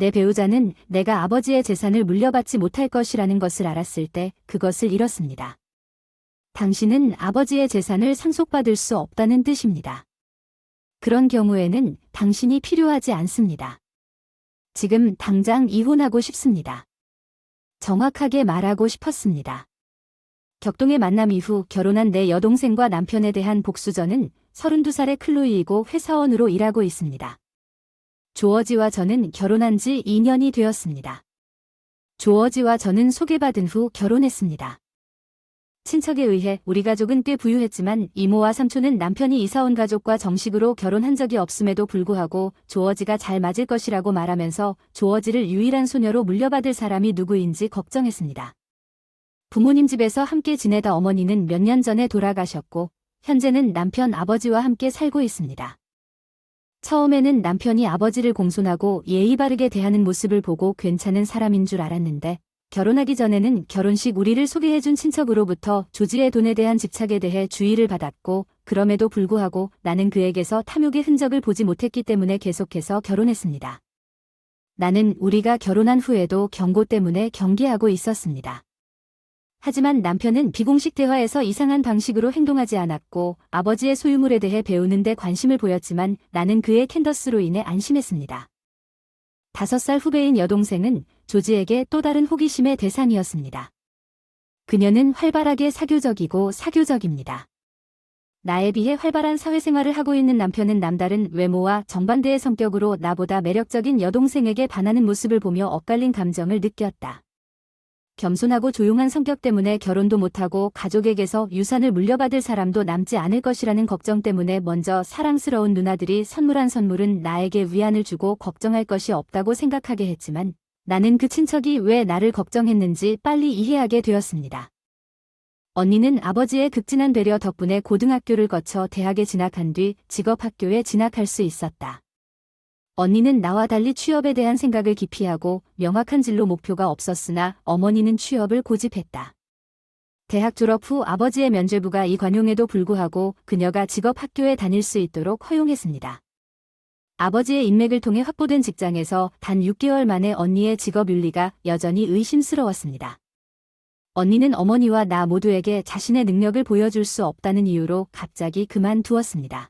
내 배우자는 내가 아버지의 재산을 물려받지 못할 것이라는 것을 알았을 때 그것을 잃었습니다. 당신은 아버지의 재산을 상속받을 수 없다는 뜻입니다. 그런 경우에는 당신이 필요하지 않습니다. 지금 당장 이혼하고 싶습니다. 정확하게 말하고 싶었습니다. 격동의 만남 이후 결혼한 내 여동생과 남편에 대한 복수전은 32살의 클로이이고 회사원으로 일하고 있습니다. 조어지와 저는 결혼한 지 2년이 되었습니다. 조어지와 저는 소개받은 후 결혼했습니다. 친척에 의해 우리 가족은 꽤 부유했지만 이모와 삼촌은 남편이 이사온 가족과 정식으로 결혼한 적이 없음에도 불구하고 조어지가 잘 맞을 것이라고 말하면서 조어지를 유일한 소녀로 물려받을 사람이 누구인지 걱정했습니다. 부모님 집에서 함께 지내다 어머니는 몇 년 전에 돌아가셨고 현재는 남편 아버지와 함께 살고 있습니다. 처음에는 남편이 아버지를 공손하고 예의 바르게 대하는 모습을 보고 괜찮은 사람인 줄 알았는데 결혼하기 전에는 결혼식 우리를 소개해준 친척으로부터 조지의 돈에 대한 집착에 대해 주의를 받았고 그럼에도 불구하고 나는 그에게서 탐욕의 흔적을 보지 못했기 때문에 계속해서 결혼했습니다. 나는 우리가 결혼한 후에도 경고 때문에 경계하고 있었습니다. 하지만 남편은 비공식 대화에서 이상한 방식으로 행동하지 않았고 아버지의 소유물에 대해 배우는 데 관심을 보였지만 나는 그의 캔더스로 인해 안심했습니다. 5살 후배인 여동생은 조지에게 또 다른 호기심의 대상이었습니다. 그녀는 활발하게 사교적입니다. 나에 비해 활발한 사회생활을 하고 있는 남편은 남다른 외모와 정반대의 성격으로 나보다 매력적인 여동생에게 반하는 모습을 보며 엇갈린 감정을 느꼈다. 겸손하고 조용한 성격 때문에 결혼도 못하고 가족에게서 유산을 물려받을 사람도 남지 않을 것이라는 걱정 때문에 먼저 사랑스러운 누나들이 선물한 선물은 나에게 위안을 주고 걱정할 것이 없다고 생각하게 했지만 나는 그 친척이 왜 나를 걱정했는지 빨리 이해하게 되었습니다. 언니는 아버지의 극진한 배려 덕분에 고등학교를 거쳐 대학에 진학한 뒤 직업학교에 진학할 수 있었다. 언니는 나와 달리 취업에 대한 생각을 기피하고 명확한 진로 목표가 없었으나 어머니는 취업을 고집했다. 대학 졸업 후 아버지의 면죄부가 이 관용에도 불구하고 그녀가 직업학교에 다닐 수 있도록 허용했습니다. 아버지의 인맥을 통해 확보된 직장에서 단 6개월 만에 언니의 직업 윤리가 여전히 의심스러웠습니다. 언니는 어머니와 나 모두에게 자신의 능력을 보여줄 수 없다는 이유로 갑자기 그만두었습니다.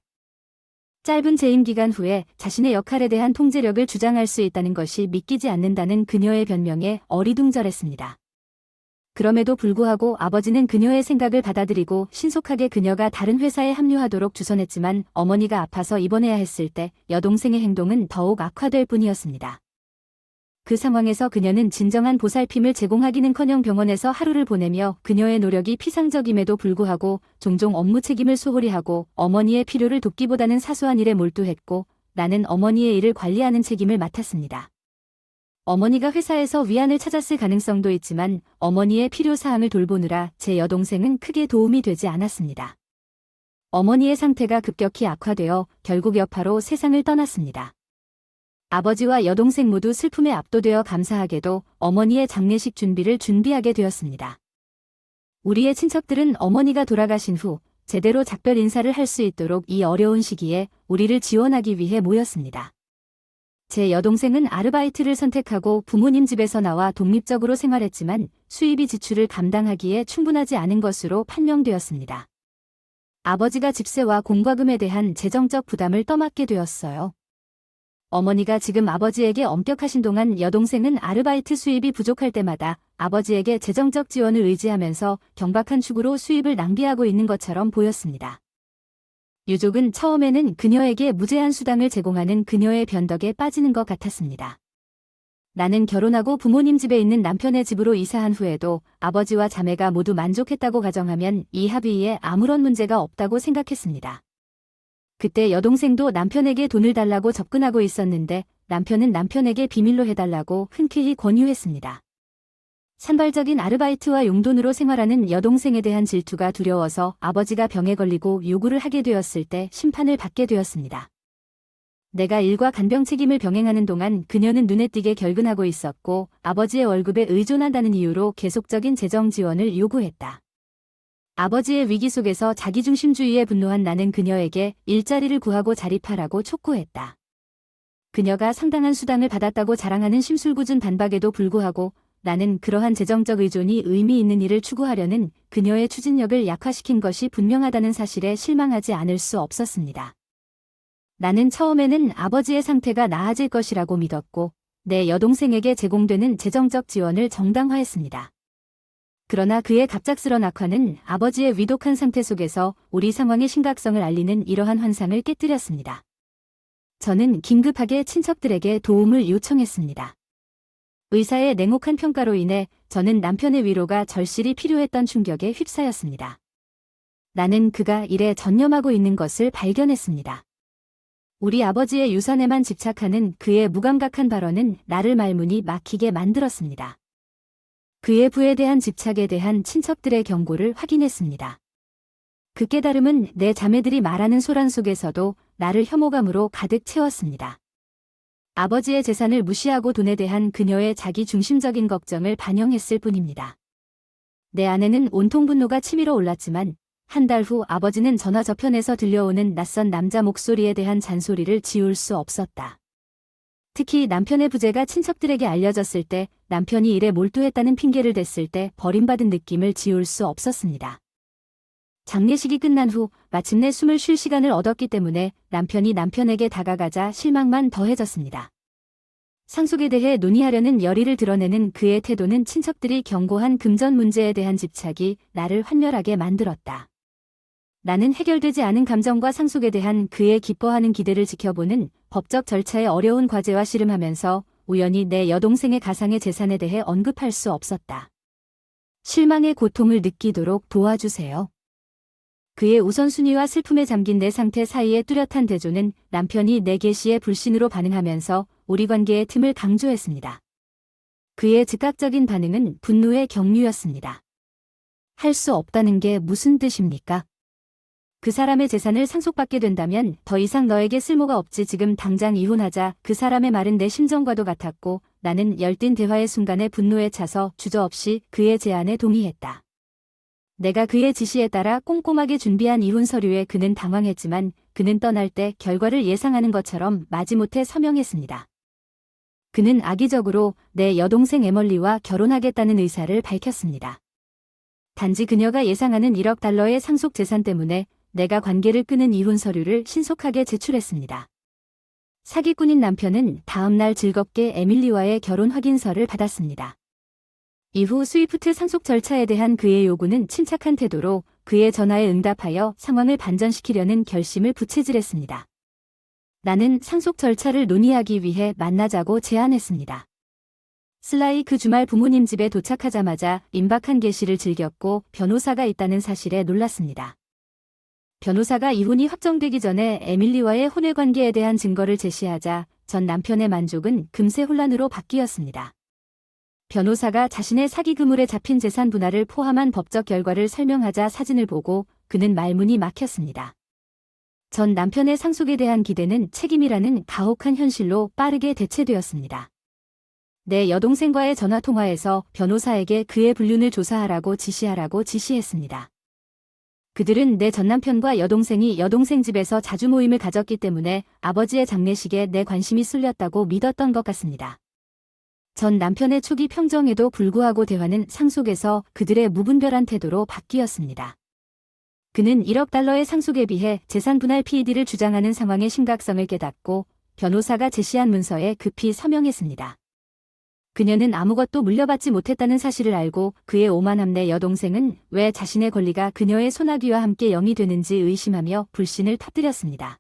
짧은 재임 기간 후에 자신의 역할에 대한 통제력을 주장할 수 있다는 것이 믿기지 않는다는 그녀의 변명에 어리둥절했습니다. 그럼에도 불구하고 아버지는 그녀의 생각을 받아들이고 신속하게 그녀가 다른 회사에 합류하도록 주선했지만 어머니가 아파서 입원해야 했을 때 여동생의 행동은 더욱 악화될 뿐이었습니다. 그 상황에서 그녀는 진정한 보살핌을 제공하기는커녕 병원에서 하루를 보내며 그녀의 노력이 피상적임에도 불구하고 종종 업무 책임을 소홀히 하고 어머니의 필요를 돕기보다는 사소한 일에 몰두했고 나는 어머니의 일을 관리하는 책임을 맡았습니다. 어머니가 회사에서 위안을 찾았을 가능성도 있지만 어머니의 필요사항을 돌보느라 제 여동생은 크게 도움이 되지 않았습니다. 어머니의 상태가 급격히 악화되어 결국 여파로 세상을 떠났습니다. 아버지와 여동생 모두 슬픔에 압도되어 감사하게도 어머니의 장례식 준비를 준비하게 되었습니다. 우리의 친척들은 어머니가 돌아가신 후 제대로 작별 인사를 할 수 있도록 이 어려운 시기에 우리를 지원하기 위해 모였습니다. 제 여동생은 아르바이트를 선택하고 부모님 집에서 나와 독립적으로 생활했지만 수입이 지출을 감당하기에 충분하지 않은 것으로 판명되었습니다. 아버지가 집세와 공과금에 대한 재정적 부담을 떠맡게 되었어요. 어머니가 지금 아버지에게 엄격하신 동안 여동생은 아르바이트 수입이 부족할 때마다 아버지에게 재정적 지원을 의지하면서 경박한 축으로 수입을 낭비하고 있는 것처럼 보였습니다. 유족은 처음에는 그녀에게 무제한 수당을 제공하는 그녀의 변덕에 빠지는 것 같았습니다. 나는 결혼하고 부모님 집에 있는 남편의 집으로 이사한 후에도 아버지와 자매가 모두 만족했다고 가정하면 이 합의에 아무런 문제가 없다고 생각했습니다. 그때 여동생도 남편에게 돈을 달라고 접근하고 있었는데 남편은 남편에게 비밀로 해달라고 흔쾌히 권유했습니다. 산발적인 아르바이트와 용돈으로 생활하는 여동생에 대한 질투가 두려워서 아버지가 병에 걸리고 요구를 하게 되었을 때 심판을 받게 되었습니다. 내가 일과 간병 책임을 병행하는 동안 그녀는 눈에 띄게 결근하고 있었고 아버지의 월급에 의존한다는 이유로 계속적인 재정 지원을 요구했다. 아버지의 위기 속에서 자기중심주의에 분노한 나는 그녀에게 일자리를 구하고 자립하라고 촉구했다. 그녀가 상당한 수당을 받았다고 자랑하는 심술궂은 반박에도 불구하고 나는 그러한 재정적 의존이 의미 있는 일을 추구하려는 그녀의 추진력을 약화시킨 것이 분명하다는 사실에 실망하지 않을 수 없었습니다. 나는 처음에는 아버지의 상태가 나아질 것이라고 믿었고 내 여동생에게 제공되는 재정적 지원을 정당화했습니다. 그러나 그의 갑작스런 악화는 아버지의 위독한 상태 속에서 우리 상황의 심각성을 알리는 이러한 환상을 깨뜨렸습니다. 저는 긴급하게 친척들에게 도움을 요청했습니다. 의사의 냉혹한 평가로 인해 저는 남편의 위로가 절실히 필요했던 충격에 휩싸였습니다. 나는 그가 일에 전념하고 있는 것을 발견했습니다. 우리 아버지의 유산에만 집착하는 그의 무감각한 발언은 나를 말문이 막히게 만들었습니다. 그의 부에 대한 집착에 대한 친척들의 경고를 확인했습니다. 그 깨달음은 내 자매들이 말하는 소란 속에서도 나를 혐오감으로 가득 채웠습니다. 아버지의 재산을 무시하고 돈에 대한 그녀의 자기중심적인 걱정을 반영했을 뿐입니다. 내 안에는 온통 분노가 치밀어 올랐지만 한 달 후 아버지는 전화 저편에서 들려오는 낯선 남자 목소리에 대한 잔소리를 지울 수 없었다. 특히 남편의 부재가 친척들에게 알려졌을 때 남편이 일에 몰두했다는 핑계를 댔을 때 버림받은 느낌을 지울 수 없었습니다. 장례식이 끝난 후 마침내 숨을 쉴 시간을 얻었기 때문에 남편이 남편에게 다가가자 실망만 더해졌습니다. 상속에 대해 논의하려는 열의를 드러내는 그의 태도는 친척들이 경고한 금전 문제에 대한 집착이 나를 환멸하게 만들었다. 나는 해결되지 않은 감정과 상속에 대한 그의 기뻐하는 기대를 지켜보는 법적 절차의 어려운 과제와 씨름하면서 우연히 내 여동생의 가상의 재산에 대해 언급할 수 없었다. 실망의 고통을 느끼도록 도와주세요. 그의 우선순위와 슬픔에 잠긴 내 상태 사이의 뚜렷한 대조는 남편이 내 계시에 불신으로 반응하면서 우리 관계의 틈을 강조했습니다. 그의 즉각적인 반응은 분노의 경류였습니다. 할 수 없다는 게 무슨 뜻입니까? 그 사람의 재산을 상속받게 된다면 더 이상 너에게 쓸모가 없지. 지금 당장 이혼하자. 그 사람의 말은 내 심정과도 같았고 나는 열띤 대화의 순간에 분노에 차서 주저없이 그의 제안에 동의했다. 내가 그의 지시에 따라 꼼꼼하게 준비한 이혼 서류에 그는 당황했지만 그는 떠날 때 결과를 예상하는 것처럼 마지못해 서명했습니다. 그는 악의적으로 내 여동생 에멀리와 결혼하겠다는 의사를 밝혔습니다. 단지 그녀가 예상하는 1억 달러의 상속 재산 때문에 내가 관계를 끄는 이혼 서류를 신속하게 제출했습니다. 사기꾼인 남편은 다음 날 즐겁게 에밀리와의 결혼 확인서를 받았습니다. 이후 스위프트 상속 절차에 대한 그의 요구는 침착한 태도로 그의 전화에 응답하여 상황을 반전시키려는 결심을 부채질했습니다. 나는 상속 절차를 논의하기 위해 만나자고 제안했습니다. 슬라이 그 주말 부모님 집에 도착하자마자 임박한 계시를 즐겼고 변호사가 있다는 사실에 놀랐습니다. 변호사가 이혼이 확정되기 전에 에밀리와의 혼외 관계에 대한 증거를 제시하자 전 남편의 만족은 금세 혼란으로 바뀌었습니다. 변호사가 자신의 사기 그물에 잡힌 재산 분할을 포함한 법적 결과를 설명하자 사진을 보고 그는 말문이 막혔습니다. 전 남편의 상속에 대한 기대는 책임이라는 가혹한 현실로 빠르게 대체되었습니다. 내 여동생과의 전화통화에서 변호사에게 그의 불륜을 조사하라고 지시했습니다. 그들은 내 전남편과 여동생이 여동생 집에서 자주 모임을 가졌기 때문에 아버지의 장례식에 내 관심이 쏠렸다고 믿었던 것 같습니다. 전 남편의 초기 평정에도 불구하고 대화는 상속에서 그들의 무분별한 태도로 바뀌었습니다. 그는 1억 달러의 상속에 비해 재산 분할 PED를 주장하는 상황의 심각성을 깨닫고 변호사가 제시한 문서에 급히 서명했습니다. 그녀는 아무것도 물려받지 못했다는 사실을 알고 그의 오만함. 내 여동생은 왜 자신의 권리가 그녀의 소나귀와 함께 영이 되는지 의심하며 불신을 터뜨렸습니다.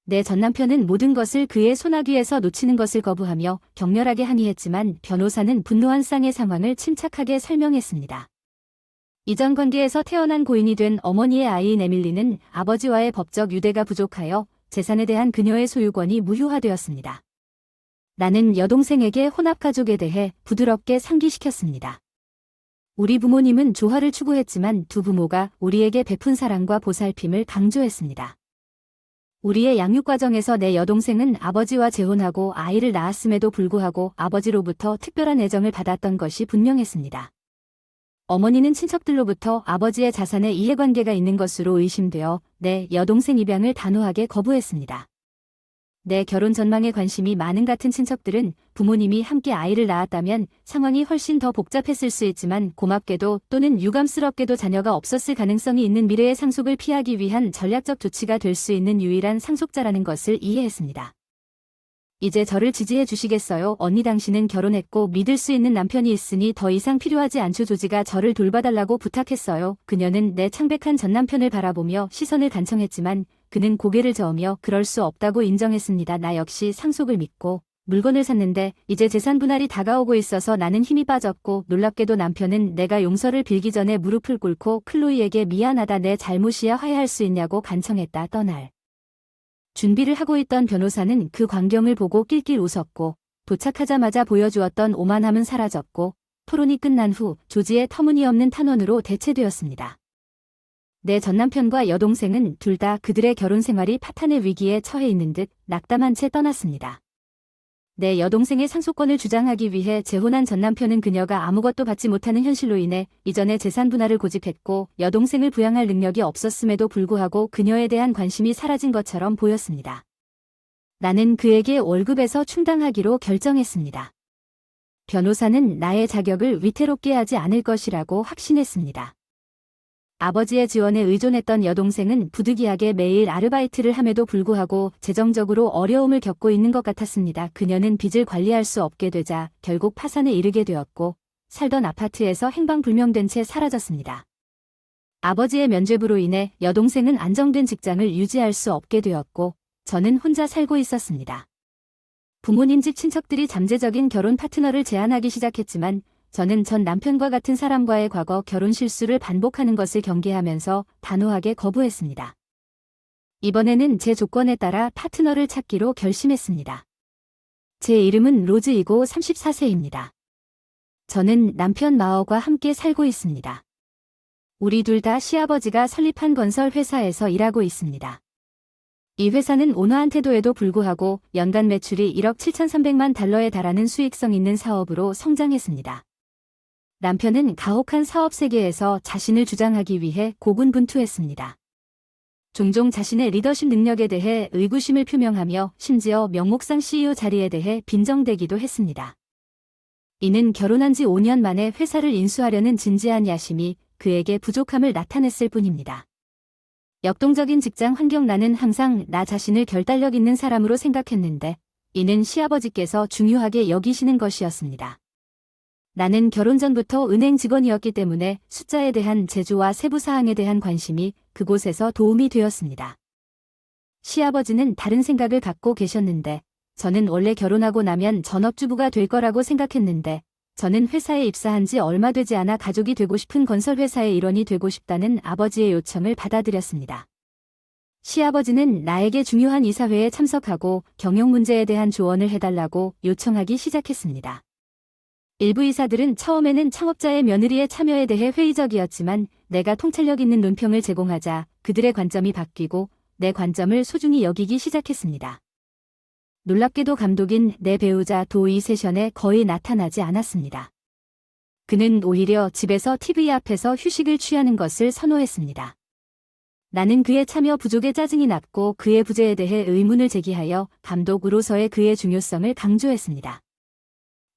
내 전남편은 모든 것을 그의 소나귀에서 놓치는 것을 거부하며 격렬하게 항의했지만 변호사는 분노한 쌍의 상황을 침착하게 설명했습니다. 이전 관계에서 태어난 고인이 된 어머니의 아이인 에밀리는 아버지와의 법적 유대가 부족하여 재산에 대한 그녀의 소유권이 무효화되었습니다. 나는 여동생에게 혼합가족에 대해 부드럽게 상기시켰습니다. 우리 부모님은 조화를 추구했지만 두 부모가 우리에게 베푼 사랑과 보살핌을 강조했습니다. 우리의 양육 과정에서 내 여동생은 아버지와 재혼하고 아이를 낳았음에도 불구하고 아버지로부터 특별한 애정을 받았던 것이 분명했습니다. 어머니는 친척들로부터 아버지의 자산에 이해관계가 있는 것으로 의심되어 내 여동생 입양을 단호하게 거부했습니다. 내 결혼 전망에 관심이 많은 같은 친척들은 부모님이 함께 아이를 낳았다면 상황이 훨씬 더 복잡했을 수 있지만 고맙게도 또는 유감스럽게도 자녀가 없었을 가능성이 있는 미래의 상속을 피하기 위한 전략적 조치가 될 수 있는 유일한 상속자라는 것을 이해했습니다. 이제 저를 지지해 주시겠어요? 언니, 당신은 결혼했고 믿을 수 있는 남편이 있으니 더 이상 필요하지 않죠. 조지가 저를 돌봐달라고 부탁했어요. 그녀는 내 창백한 전남편을 바라보며 시선을 간청했지만 그는 고개를 저으며 그럴 수 없다고 인정했습니다. 나 역시 상속을 믿고 물건을 샀는데 이제 재산 분할이 다가오고 있어서 나는 힘이 빠졌고, 놀랍게도 남편은 내가 용서를 빌기 전에 무릎을 꿇고 클로이에게 미안하다, 내 잘못이야, 화해할 수 있냐고 간청했다. 떠날 준비를 하고 있던 변호사는 그 광경을 보고 낄낄 웃었고, 도착하자마자 보여주었던 오만함은 사라졌고, 토론이 끝난 후 조지의 터무니없는 탄원으로 대체되었습니다. 내 전남편과 여동생은 둘 다 그들의 결혼 생활이 파탄의 위기에 처해 있는 듯 낙담한 채 떠났습니다. 내 여동생의 상속권을 주장하기 위해 재혼한 전남편은 그녀가 아무것도 받지 못하는 현실로 인해 이전에 재산 분할을 고집했고, 여동생을 부양할 능력이 없었음에도 불구하고 그녀에 대한 관심이 사라진 것처럼 보였습니다. 나는 그에게 월급에서 충당하기로 결정했습니다. 변호사는 나의 자격을 위태롭게 하지 않을 것이라고 확신했습니다. 아버지의 지원에 의존했던 여동생은 부득이하게 매일 아르바이트를 함에도 불구하고 재정적으로 어려움을 겪고 있는 것 같았습니다. 그녀는 빚을 관리할 수 없게 되자 결국 파산에 이르게 되었고, 살던 아파트에서 행방불명된 채 사라졌습니다. 아버지의 면죄부로 인해 여동생은 안정된 직장을 유지할 수 없게 되었고, 저는 혼자 살고 있었습니다. 부모님 집 친척들이 잠재적인 결혼 파트너를 제안하기 시작했지만 저는 전 남편과 같은 사람과의 과거 결혼 실수를 반복하는 것을 경계하면서 단호하게 거부했습니다. 이번에는 제 조건에 따라 파트너를 찾기로 결심했습니다. 제 이름은 로즈이고 34세입니다. 저는 남편 마어과 함께 살고 있습니다. 우리 둘 다 시아버지가 설립한 건설 회사에서 일하고 있습니다. 이 회사는 온화한 태도에도 불구하고 연간 매출이 1억 7,300만 달러에 달하는 수익성 있는 사업으로 성장했습니다. 남편은 가혹한 사업 세계에서 자신을 주장하기 위해 고군분투했습니다. 종종 자신의 리더십 능력에 대해 의구심을 표명하며 심지어 명목상 CEO 자리에 대해 빈정대기도 했습니다. 이는 결혼한 지 5년 만에 회사를 인수하려는 진지한 야심이 그에게 부족함을 나타냈을 뿐입니다. 역동적인 직장 환경, 나는 항상 나 자신을 결단력 있는 사람으로 생각했는데 이는 시아버지께서 중요하게 여기시는 것이었습니다. 나는 결혼 전부터 은행 직원이었기 때문에 숫자에 대한 재주와 세부 사항에 대한 관심이 그곳에서 도움이 되었습니다. 시아버지는 다른 생각을 갖고 계셨는데 저는 원래 결혼하고 나면 전업주부가 될 거라고 생각했는데, 저는 회사에 입사한 지 얼마 되지 않아 가족이 되고 싶은 건설회사의 일원이 되고 싶다는 아버지의 요청을 받아들였습니다. 시아버지는 나에게 중요한 이사회에 참석하고 경영 문제에 대한 조언을 해달라고 요청하기 시작했습니다. 일부 이사들은 처음에는 창업자의 며느리의 참여에 대해 회의적이었지만 내가 통찰력 있는 논평을 제공하자 그들의 관점이 바뀌고 내 관점을 소중히 여기기 시작했습니다. 놀랍게도 감독인 내 배우자 도 이 세션에 거의 나타나지 않았습니다. 그는 오히려 집에서 TV 앞에서 휴식을 취하는 것을 선호했습니다. 나는 그의 참여 부족에 짜증이 났고 그의 부재에 대해 의문을 제기하여 감독으로서의 그의 중요성을 강조했습니다.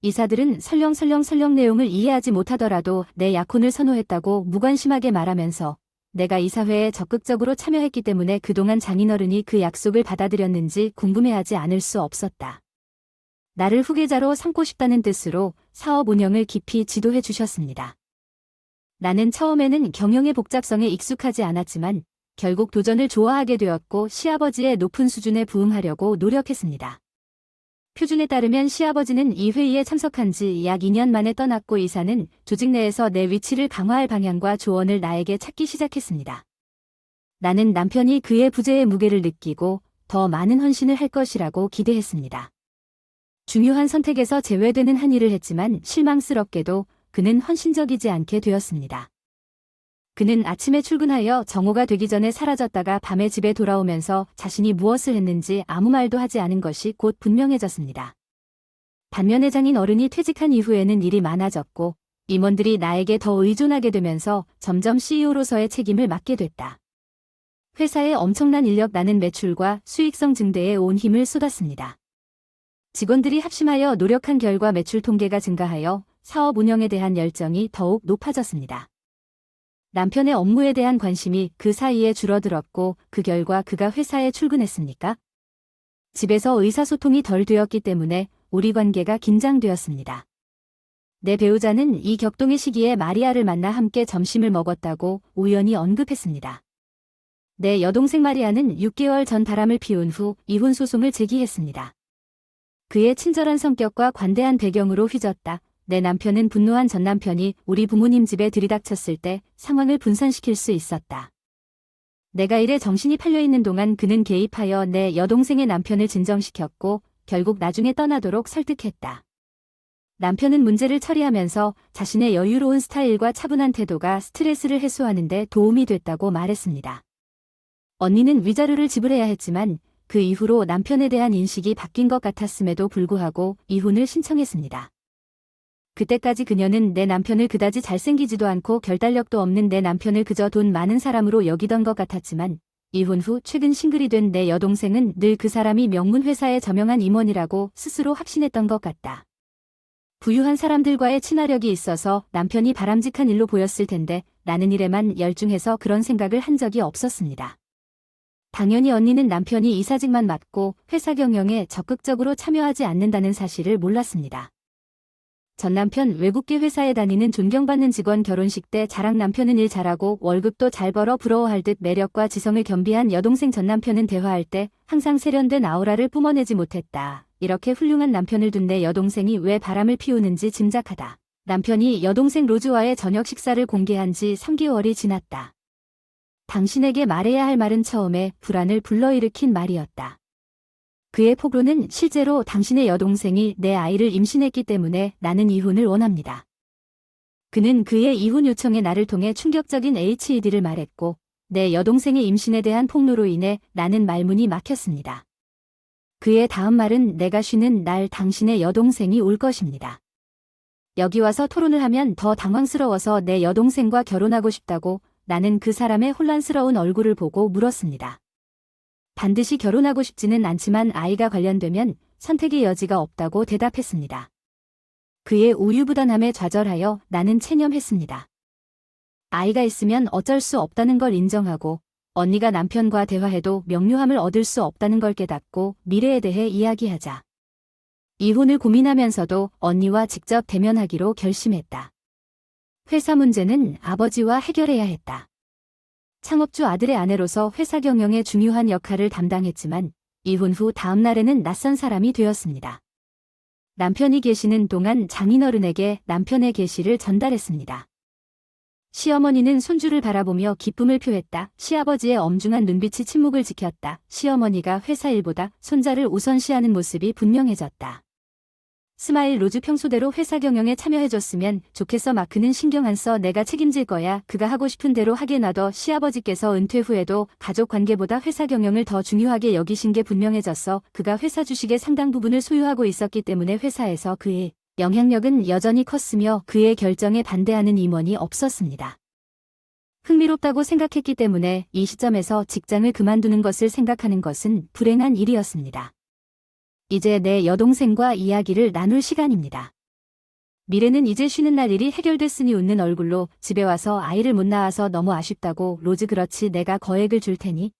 이사들은 설령 내용을 이해하지 못하더라도 내 약혼을 선호했다고 무관심하게 말하면서 내가 이사회에 적극적으로 참여했기 때문에 그동안 장인어른이 그 약속을 받아들였는지 궁금해하지 않을 수 없었다. 나를 후계자로 삼고 싶다는 뜻으로 사업 운영을 깊이 지도해 주셨습니다. 나는 처음에는 경영의 복잡성에 익숙하지 않았지만 결국 도전을 좋아하게 되었고 시아버지의 높은 수준에 부응하려고 노력했습니다. 표준에 따르면 시아버지는 이 회의에 참석한 지 약 2년 만에 떠났고 이사는 조직 내에서 내 위치를 강화할 방향과 조언을 나에게 찾기 시작했습니다. 나는 남편이 그의 부재의 무게를 느끼고 더 많은 헌신을 할 것이라고 기대했습니다. 중요한 선택에서 제외되는 한 일을 했지만 실망스럽게도 그는 헌신적이지 않게 되었습니다. 그는 아침에 출근하여 정오가 되기 전에 사라졌다가 밤에 집에 돌아오면서 자신이 무엇을 했는지 아무 말도 하지 않은 것이 곧 분명해졌습니다. 반면에 장인 어른이 퇴직한 이후에는 일이 많아졌고 임원들이 나에게 더 의존하게 되면서 점점 CEO로서의 책임을 맡게 됐다. 회사에 엄청난 인력 나는 매출과 수익성 증대에 온 힘을 쏟았습니다. 직원들이 합심하여 노력한 결과 매출 통계가 증가하여 사업 운영에 대한 열정이 더욱 높아졌습니다. 남편의 업무에 대한 관심이 그 사이에 줄어들었고 그 결과 그가 회사에 출근했습니까? 집에서 의사소통이 덜 되었기 때문에 우리 관계가 긴장되었습니다. 내 배우자는 이 격동의 시기에 마리아를 만나 함께 점심을 먹었다고 우연히 언급했습니다. 내 여동생 마리아는 6개월 전 바람을 피운 후 이혼 소송을 제기했습니다. 그의 친절한 성격과 관대한 배경으로 휘졌다. 내 남편은 분노한 전 남편이 우리 부모님 집에 들이닥쳤을 때 상황을 분산시킬 수 있었다. 내가 일에 정신이 팔려있는 동안 그는 개입하여 내 여동생의 남편을 진정시켰고 결국 나중에 떠나도록 설득했다. 남편은 문제를 처리하면서 자신의 여유로운 스타일과 차분한 태도가 스트레스를 해소하는 데 도움이 됐다고 말했습니다. 언니는 위자료를 지불해야 했지만 그 이후로 남편에 대한 인식이 바뀐 것 같았음에도 불구하고 이혼을 신청했습니다. 그때까지 그녀는 내 남편을 그다지 잘생기지도 않고 결단력도 없는 내 남편을 그저 돈 많은 사람으로 여기던 것 같았지만 이혼 후 최근 싱글이 된 내 여동생은 늘 그 사람이 명문회사의 저명한 임원이라고 스스로 확신했던 것 같다. 부유한 사람들과의 친화력이 있어서 남편이 바람직한 일로 보였을 텐데 나는 일에만 열중해서 그런 생각을 한 적이 없었습니다. 당연히 언니는 남편이 이사직만 맡고 회사 경영에 적극적으로 참여하지 않는다는 사실을 몰랐습니다. 전 남편 외국계 회사에 다니는 존경받는 직원 결혼식 때 자랑 남편은 일 잘하고 월급도 잘 벌어 부러워할 듯 매력과 지성을 겸비한 여동생 전 남편은 대화할 때 항상 세련된 아우라를 뿜어내지 못했다. 이렇게 훌륭한 남편을 둔 내 여동생이 왜 바람을 피우는지 짐작하다. 남편이 여동생 로즈와의 저녁 식사를 공개한 지 3개월이 지났다. 당신에게 말해야 할 말은 처음에 불안을 불러일으킨 말이었다. 그의 폭로는 실제로 당신의 여동생이 내 아이를 임신했기 때문에 나는 이혼을 원합니다. 그는 그의 이혼 요청에 나를 통해 충격적인 HED를 말했고 내 여동생의 임신에 대한 폭로로 인해 나는 말문이 막혔습니다. 그의 다음 말은 내가 쉬는 날 당신의 여동생이 올 것입니다. 여기 와서 토론을 하면 더 당황스러워서 내 여동생과 결혼하고 싶다고 나는 그 사람의 혼란스러운 얼굴을 보고 물었습니다. 반드시 결혼하고 싶지는 않지만 아이가 관련되면 선택의 여지가 없다고 대답했습니다. 그의 우유부단함에 좌절하여 나는 체념했습니다. 아이가 있으면 어쩔 수 없다는 걸 인정하고 언니가 남편과 대화해도 명료함을 얻을 수 없다는 걸 깨닫고 미래에 대해 이야기하자. 이혼을 고민하면서도 언니와 직접 대면하기로 결심했다. 회사 문제는 아버지와 해결해야 했다. 창업주 아들의 아내로서 회사 경영에 중요한 역할을 담당했지만 이혼 후 다음 날에는 낯선 사람이 되었습니다. 남편이 계시는 동안 장인어른에게 남편의 계시를 전달했습니다. 시어머니는 손주를 바라보며 기쁨을 표했다. 시아버지의 엄중한 눈빛이 침묵을 지켰다. 시어머니가 회사 일보다 손자를 우선시하는 모습이 분명해졌다. 스마일 로즈 평소대로 회사 경영에 참여해줬으면 좋겠어. 마크는 신경 안 써. 내가 책임질 거야. 그가 하고 싶은 대로 하게 놔둬. 시아버지께서 은퇴 후에도 가족 관계보다 회사 경영을 더 중요하게 여기신 게 분명해졌어. 그가 회사 주식의 상당 부분을 소유하고 있었기 때문에 회사에서 그의 영향력은 여전히 컸으며 그의 결정에 반대하는 임원이 없었습니다. 흥미롭다고 생각했기 때문에 이 시점에서 직장을 그만두는 것을 생각하는 것은 불행한 일이었습니다. 이제 내 여동생과 이야기를 나눌 시간입니다. 미래는 이제 쉬는 날 일이 해결됐으니 웃는 얼굴로 집에 와서 아이를 못 낳아서 너무 아쉽다고. 로즈 그렇지, 내가 거액을 줄 테니.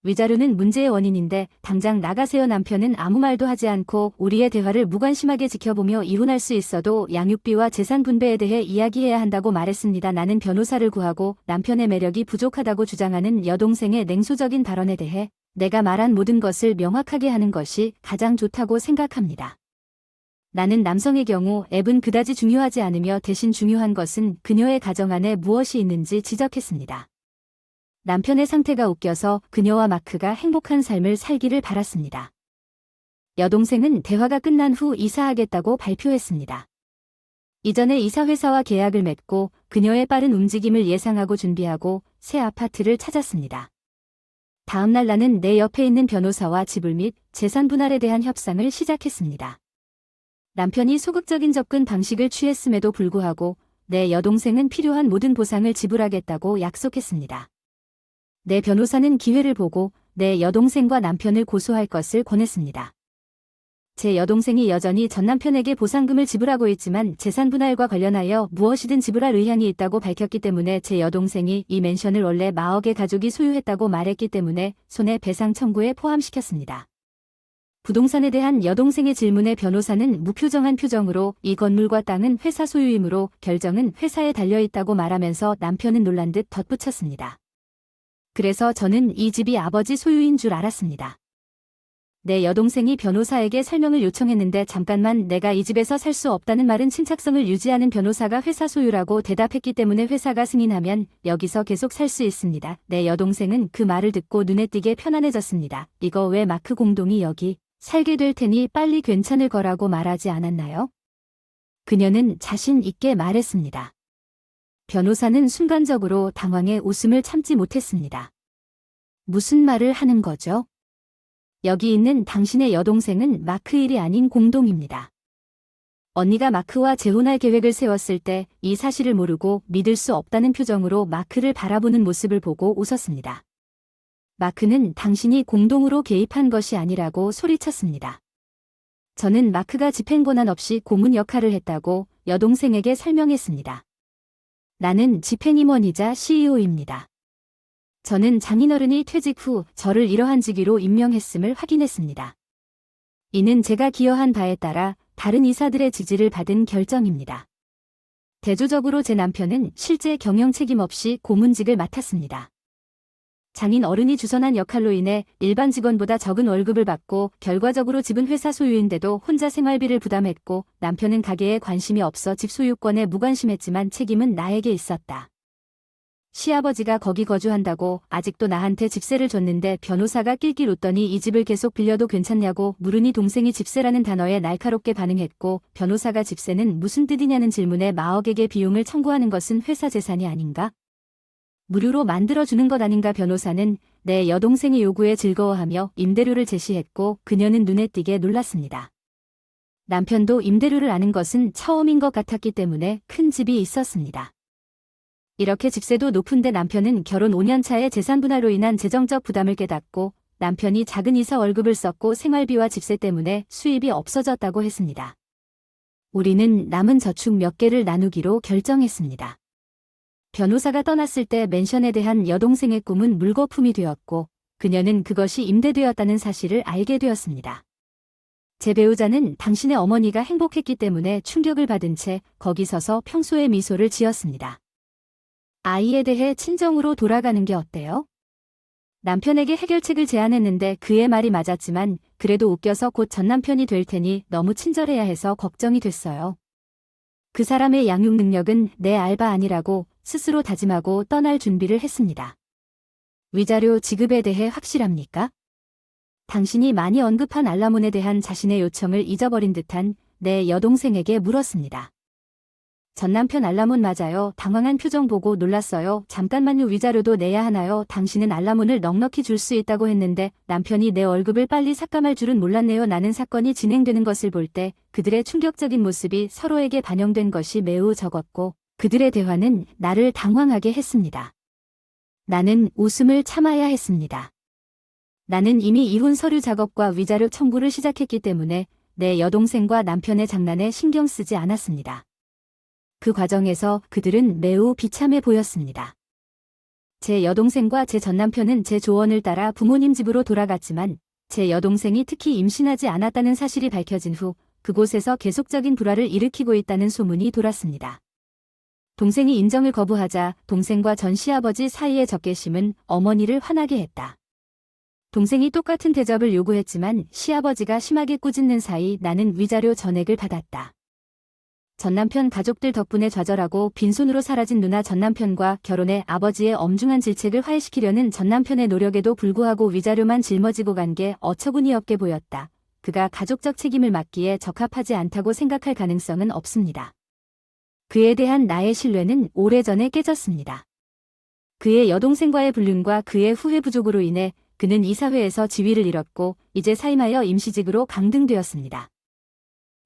위자료는 문제의 원인인데 당장 나가세요. 남편은 아무 말도 하지 않고 우리의 대화를 무관심하게 지켜보며 이혼할 수 있어도 양육비와 재산 분배에 대해 이야기해야 한다고 말했습니다. 나는 변호사를 구하고 남편의 매력이 부족하다고 주장하는 여동생의 냉소적인 발언에 대해 내가 말한 모든 것을 명확하게 하는 것이 가장 좋다고 생각합니다. 나는 남성의 경우 앱은 그다지 중요하지 않으며 대신 중요한 것은 그녀의 가정 안에 무엇이 있는지 지적했습니다. 남편의 상태가 웃겨서 그녀와 마크가 행복한 삶을 살기를 바랐습니다. 여동생은 대화가 끝난 후 이사하겠다고 발표했습니다. 이전에 이사회사와 계약을 맺고 그녀의 빠른 움직임을 예상하고 준비하고 새 아파트를 찾았습니다. 다음 날 나는 내 옆에 있는 변호사와 지불 및 재산 분할에 대한 협상을 시작했습니다. 남편이 소극적인 접근 방식을 취했음에도 불구하고 내 여동생은 필요한 모든 보상을 지불하겠다고 약속했습니다. 내 변호사는 기회를 보고 내 여동생과 남편을 고소할 것을 권했습니다. 제 여동생이 여전히 전 남편에게 보상금을 지불하고 있지만 재산 분할과 관련하여 무엇이든 지불할 의향이 있다고 밝혔기 때문에 제 여동생이 이 맨션을 원래 마억의 가족이 소유했다고 말했기 때문에 손해배상 청구에 포함시켰습니다. 부동산에 대한 여동생의 질문에 변호사는 무표정한 표정으로 이 건물과 땅은 회사 소유이므로 결정은 회사에 달려있다고 말하면서 남편은 놀란 듯 덧붙였습니다. 그래서 저는 이 집이 아버지 소유인 줄 알았습니다. 내 여동생이 변호사에게 설명을 요청했는데 잠깐만 내가 이 집에서 살 수 없다는 말은 침착성을 유지하는 변호사가 회사 소유라고 대답했기 때문에 회사가 승인하면 여기서 계속 살 수 있습니다. 내 여동생은 그 말을 듣고 눈에 띄게 편안해졌습니다. 이거 왜 마크 공동이 여기 살게 될 테니 빨리 괜찮을 거라고 말하지 않았나요? 그녀는 자신 있게 말했습니다. 변호사는 순간적으로 당황해 웃음을 참지 못했습니다. 무슨 말을 하는 거죠? 여기 있는 당신의 여동생은 마크 일이 아닌 공동입니다. 언니가 마크와 재혼할 계획을 세웠을 때 이 사실을 모르고 믿을 수 없다는 표정으로 마크를 바라보는 모습을 보고 웃었습니다. 마크는 당신이 공동으로 개입한 것이 아니라고 소리쳤습니다. 저는 마크가 집행 권한 없이 고문 역할을 했다고 여동생에게 설명했습니다. 나는 집행임원이자 CEO입니다. 저는 장인어른이 퇴직 후 저를 이러한 직위로 임명했음을 확인했습니다. 이는 제가 기여한 바에 따라 다른 이사들의 지지를 받은 결정입니다. 대조적으로 제 남편은 실제 경영 책임 없이 고문직을 맡았습니다. 장인 어른이 주선한 역할로 인해 일반 직원보다 적은 월급을 받고 결과적으로 집은 회사 소유인데도 혼자 생활비를 부담했고 남편은 가게에 관심이 없어 집 소유권에 무관심했지만 책임은 나에게 있었다. 시아버지가 거기 거주한다고 아직도 나한테 집세를 줬는데 변호사가 낄낄 웃더니 이 집을 계속 빌려도 괜찮냐고 물으니 동생이 집세라는 단어에 날카롭게 반응했고 변호사가 집세는 무슨 뜻이냐는 질문에 마억에게 비용을 청구하는 것은 회사 재산이 아닌가? 무료로 만들어주는 것 아닌가? 변호사는 내 여동생의 요구에 즐거워하며 임대료를 제시했고 그녀는 눈에 띄게 놀랐습니다. 남편도 임대료를 아는 것은 처음인 것 같았기 때문에 큰 집이 있었습니다. 이렇게 집세도 높은데 남편은 결혼 5년 차에 재산 분할로 인한 재정적 부담을 깨닫고 남편이 작은 이사 월급을 썼고 생활비와 집세 때문에 수입이 없어졌다고 했습니다. 우리는 남은 저축 몇 개를 나누기로 결정했습니다. 변호사가 떠났을 때 맨션에 대한 여동생의 꿈은 물거품이 되었고 그녀는 그것이 임대되었다는 사실을 알게 되었습니다. 제 배우자는 당신의 어머니가 행복했기 때문에 충격을 받은 채 거기 서서 평소의 미소를 지었습니다. 아이에 대해 친정으로 돌아가는 게 어때요? 남편에게 해결책을 제안했는데 그의 말이 맞았지만 그래도 웃겨서 곧 전남편이 될 테니 너무 친절해야 해서 걱정이 됐어요. 그 사람의 양육 능력은 내 알바 아니라고 스스로 다짐하고 떠날 준비를 했습니다. 위자료 지급에 대해 확실합니까? 당신이 많이 언급한 알라몬에 대한 자신의 요청을 잊어버린 듯한 내 여동생에게 물었습니다. 전남편 알라몬 맞아요. 당황한 표정 보고 놀랐어요. 잠깐만요. 위자료도 내야 하나요? 당신은 알라몬을 넉넉히 줄 수 있다고 했는데 남편이 내 월급을 빨리 삭감할 줄은 몰랐네요. 나는 사건이 진행되는 것을 볼 때 그들의 충격적인 모습이 서로에게 반영된 것이 매우 적었고 그들의 대화는 나를 당황하게 했습니다. 나는 웃음을 참아야 했습니다. 나는 이미 이혼 서류 작업과 위자료 청구를 시작했기 때문에 내 여동생과 남편의 장난에 신경 쓰지 않았습니다. 그 과정에서 그들은 매우 비참해 보였습니다. 제 여동생과 제 전남편은 제 조언을 따라 부모님 집으로 돌아갔지만 제 여동생이 특히 임신하지 않았다는 사실이 밝혀진 후 그곳에서 계속적인 불화를 일으키고 있다는 소문이 돌았습니다. 동생이 인정을 거부하자 동생과 전 시아버지 사이의 적개심은 어머니를 화나게 했다. 동생이 똑같은 대접을 요구했지만 시아버지가 심하게 꾸짖는 사이 나는 위자료 전액을 받았다. 전남편 가족들 덕분에 좌절하고 빈손으로 사라진 누나 전남편과 결혼해 아버지의 엄중한 질책을 화해시키려는 전남편의 노력에도 불구하고 위자료만 짊어지고 간 게 어처구니 없게 보였다. 그가 가족적 책임을 맡기에 적합하지 않다고 생각할 가능성은 없습니다. 그에 대한 나의 신뢰는 오래전에 깨졌습니다. 그의 여동생과의 불륜과 그의 후회 부족으로 인해 그는 이사회에서 지위를 잃었고 이제 사임하여 임시직으로 강등되었습니다.